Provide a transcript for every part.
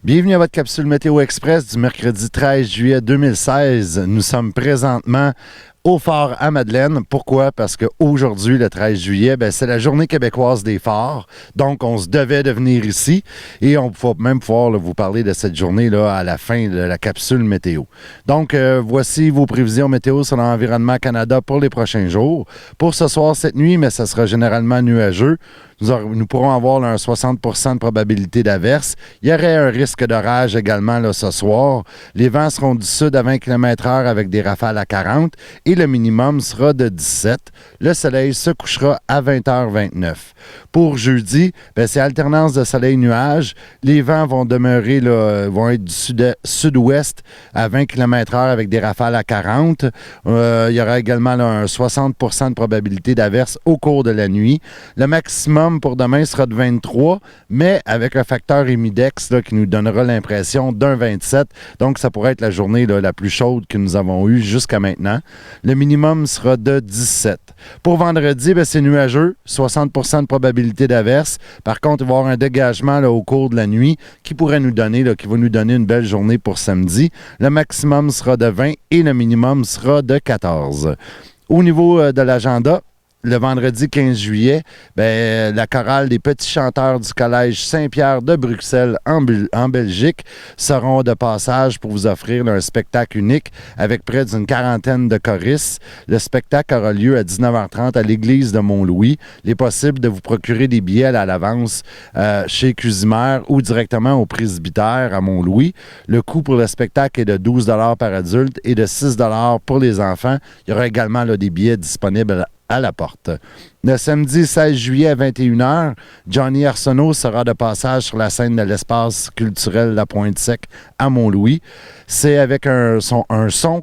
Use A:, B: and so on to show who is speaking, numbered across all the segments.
A: Bienvenue à votre capsule Météo Express du mercredi 13 juillet 2016. Nous sommes présentement au Phare à Madeleine. Pourquoi? Parce qu'aujourd'hui, le 13 juillet, c'est la journée québécoise des phares. Donc, on se devait de venir ici et on va même pouvoir vous parler de cette journée-là à la fin de la capsule météo. Donc, voici vos prévisions météo sur l'Environnement Canada pour les prochains jours. Pour ce soir, cette nuit, mais ça sera généralement nuageux. Nous pourrons avoir là, un 60 de probabilité d'averse. Il y aurait un risque d'orage également là, ce soir. Les vents seront du sud à 20 km/h avec des rafales à 40 et le minimum sera de 17. Le soleil se couchera à 20h29. Pour jeudi, c'est alternance de soleil-nuage. Les vents vont demeurer, là, vont être du sud-ouest à 20 km/h avec des rafales à 40. Il y aura également là, un 60 de probabilité d'averse au cours de la nuit. Le maximum pour demain sera de 23, mais avec un facteur humidex là, qui nous donnera l'impression d'un 27. Donc, ça pourrait être la journée là, la plus chaude que nous avons eue jusqu'à maintenant. Le minimum sera de 17. Pour vendredi, c'est nuageux, 60 de probabilité d'averse. Par contre, il va y avoir un dégagement là, au cours de la nuit qui pourrait nous donner, là, qui va nous donner une belle journée pour samedi. Le maximum sera de 20 et le minimum sera de 14. Au niveau de l'agenda, le vendredi 15 juillet, la chorale des petits chanteurs du Collège Saint-Pierre de Bruxelles en Belgique seront de passage pour vous offrir là, un spectacle unique avec près d'une quarantaine de choristes. Le spectacle aura lieu à 19h30 à l'église de Mont-Louis. Il est possible de vous procurer des billets à l'avance chez Cusimer ou directement au presbytère à Mont-Louis. Le coût pour le spectacle est de 12 $ par adulte et de 6 $ pour les enfants. Il y aura également là, des billets disponibles à la porte. Le samedi 16 juillet à 21h, Johnny Arsenault sera de passage sur la scène de l'espace culturel La Pointe-Sec à Mont-Louis. C'est avec un son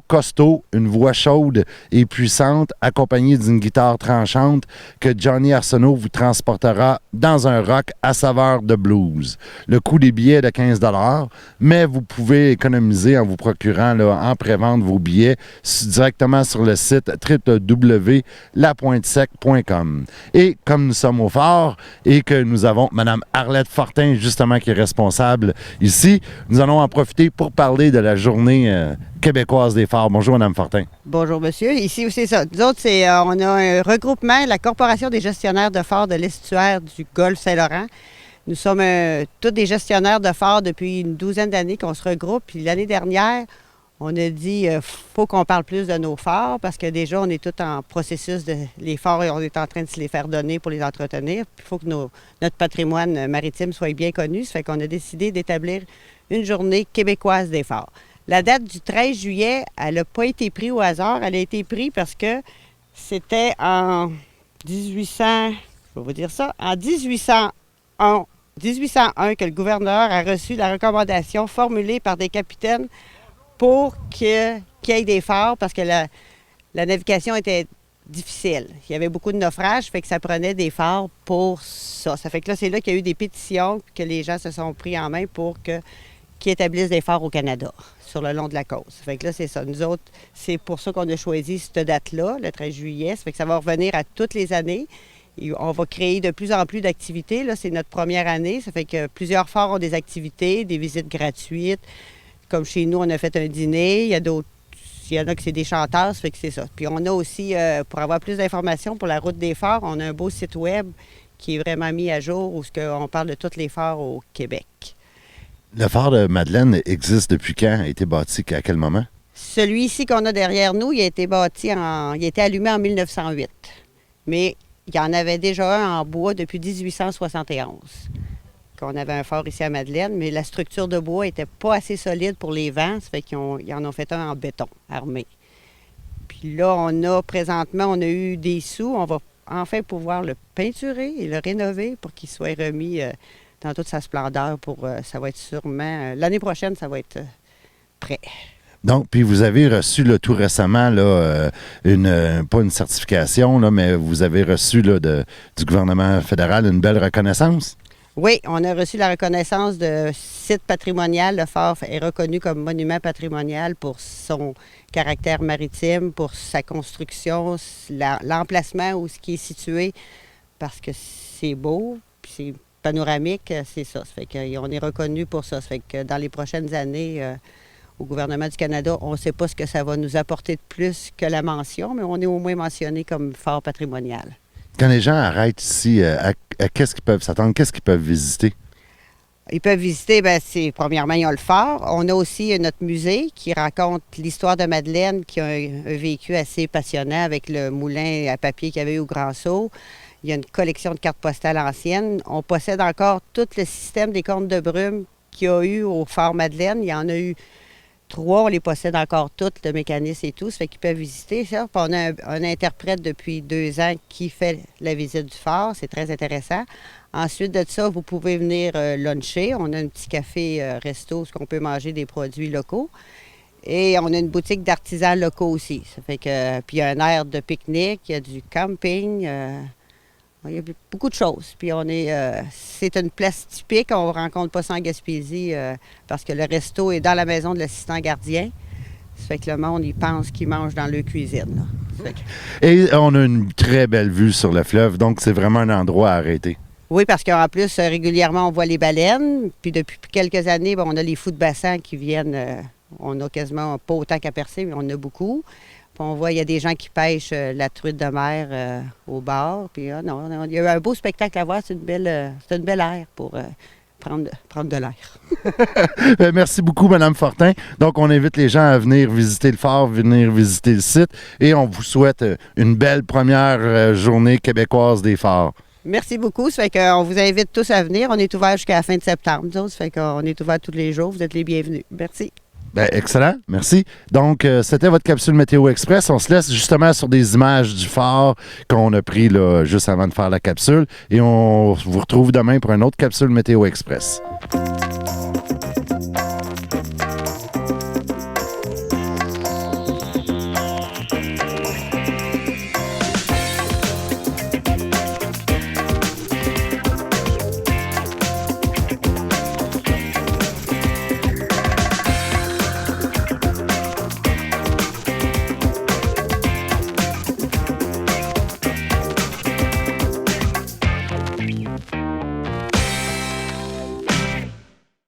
A: costaud, une voix chaude et puissante, accompagnée d'une guitare tranchante, que Johnny Arsenault vous transportera dans un rock à saveur de blues. Le coût des billets est de 15 $, mais vous pouvez économiser en vous procurant là, en pré-vente vos billets directement sur le site www.lapointesec.com. Et comme nous sommes au phare et que nous avons Mme Arlette Fortin, justement, qui est responsable ici, nous allons en profiter pour parler de la journée québécoise des phares. Bonjour, Mme Fortin.
B: Bonjour, monsieur. Ici, c'est ça. Nous autres, on a un regroupement, la Corporation des gestionnaires de phares de l'estuaire du Golfe Saint-Laurent. Nous sommes tous des gestionnaires de phares depuis une douzaine d'années qu'on se regroupe. Puis l'année dernière, on a dit faut qu'on parle plus de nos phares parce que déjà, on est tout en processus de les phares et on est en train de se les faire donner pour les entretenir. Il faut que notre patrimoine maritime soit bien connu. Ça fait qu'on a décidé d'établir une journée québécoise des phares. La date du 13 juillet, elle n'a pas été prise au hasard. Elle a été prise parce que c'était en 1800, je vais vous dire ça, en 1801 que le gouverneur a reçu la recommandation formulée par des capitaines pour qu'il y ait des phares parce que la navigation était difficile. Il y avait beaucoup de naufrages, fait que ça prenait des phares pour ça. Ça fait que là, c'est là qu'il y a eu des pétitions que les gens se sont pris en main pour qu'ils établissent des phares au Canada, sur le long de la côte. Ça fait que là, c'est ça. Nous autres, c'est pour ça qu'on a choisi cette date-là, le 13 juillet. Ça fait que ça va revenir à toutes les années. Et on va créer de plus en plus d'activités. Là, c'est notre première année. Ça fait que plusieurs phares ont des activités, des visites gratuites. Comme chez nous, on a fait un dîner. Il y en a qui c'est des chanteurs, ça fait que c'est ça. Puis on a aussi, pour avoir plus d'informations pour la route des phares, on a un beau site web qui est vraiment mis à jour où on parle de tous les phares au Québec.
A: Le phare de Madeleine existe depuis quand? A été bâti à quel moment?
B: Celui-ci qu'on a derrière nous, il a été il a été allumé en 1908. Mais il y en avait déjà un en bois depuis 1871. On avait un phare ici à Madeleine, mais la structure de bois n'était pas assez solide pour les vents, ça fait qu'ils en ont fait un en béton armé. Puis là, présentement, on a eu des sous, on va enfin pouvoir le peinturer et le rénover pour qu'il soit remis dans toute sa splendeur. Ça va être sûrement, l'année prochaine, ça va être prêt.
A: Donc, puis vous avez reçu là, tout récemment, là, pas une certification, là, mais vous avez reçu là, du gouvernement fédéral une belle reconnaissance?
B: Oui, on a reçu la reconnaissance de site patrimonial. Le phare est reconnu comme monument patrimonial pour son caractère maritime, pour sa construction, l'emplacement où ce qui est situé, parce que c'est beau, puis panoramique, c'est ça. Ça fait qu'on est reconnu pour ça. Ça fait que dans les prochaines années, au gouvernement du Canada, on ne sait pas ce que ça va nous apporter de plus que la mention, mais on est au moins mentionné comme fort patrimonial.
A: Quand les gens arrêtent ici, à qu'est-ce qu'ils peuvent s'attendre? Qu'est-ce qu'ils peuvent visiter?
B: Ils peuvent visiter, premièrement, ils ont le fort. On a aussi notre musée qui raconte l'histoire de Madeleine, qui a un vécu assez passionnant avec le moulin à papier qu'il y avait eu au Grand Sault. Il y a une collection de cartes postales anciennes. On possède encore tout le système des comptes de brume qu'il y a eu au fort Madeleine. Il y en a eu 3, on les possède encore toutes, le mécanisme et tout, ça fait qu'ils peuvent visiter ça. Puis on a un interprète depuis 2 ans qui fait la visite du fort, c'est très intéressant. Ensuite de ça, vous pouvez venir luncher. On a un petit café-resto où on peut manger des produits locaux. Et on a une boutique d'artisans locaux aussi. Ça fait que, puis il y a un aire de pique-nique, il y a du camping, il y a beaucoup de choses. Puis c'est une place typique, on ne rencontre pas ça en Gaspésie parce que le resto est dans la maison de l'assistant gardien. Ça fait que le monde, il pense qu'il mange dans leur cuisine. Là.
A: Et on a une très belle vue sur le fleuve, donc c'est vraiment un endroit à arrêter.
B: Oui, parce qu'en plus, régulièrement, on voit les baleines. Puis depuis quelques années, on a les fous de bassin qui viennent. On a quasiment pas autant qu'à Percé, mais on en a beaucoup. Puis on voit, il y a des gens qui pêchent la truite de mer au bord. Puis il y a eu un beau spectacle à voir. C'est une belle aire pour prendre de l'air.
A: Merci beaucoup, Mme Fortin. Donc, on invite les gens à venir visiter le fort, venir visiter le site. Et on vous souhaite une belle première journée québécoise des forts.
B: Merci beaucoup. Ça fait qu'on vous invite tous à venir. On est ouvert jusqu'à la fin de septembre. Ça fait qu'on est ouvert tous les jours. Vous êtes les bienvenus. Merci.
A: Bien, excellent, merci. Donc, c'était votre capsule Météo Express. On se laisse justement sur des images du phare qu'on a pris là, juste avant de faire la capsule. Et on vous retrouve demain pour une autre capsule Météo Express.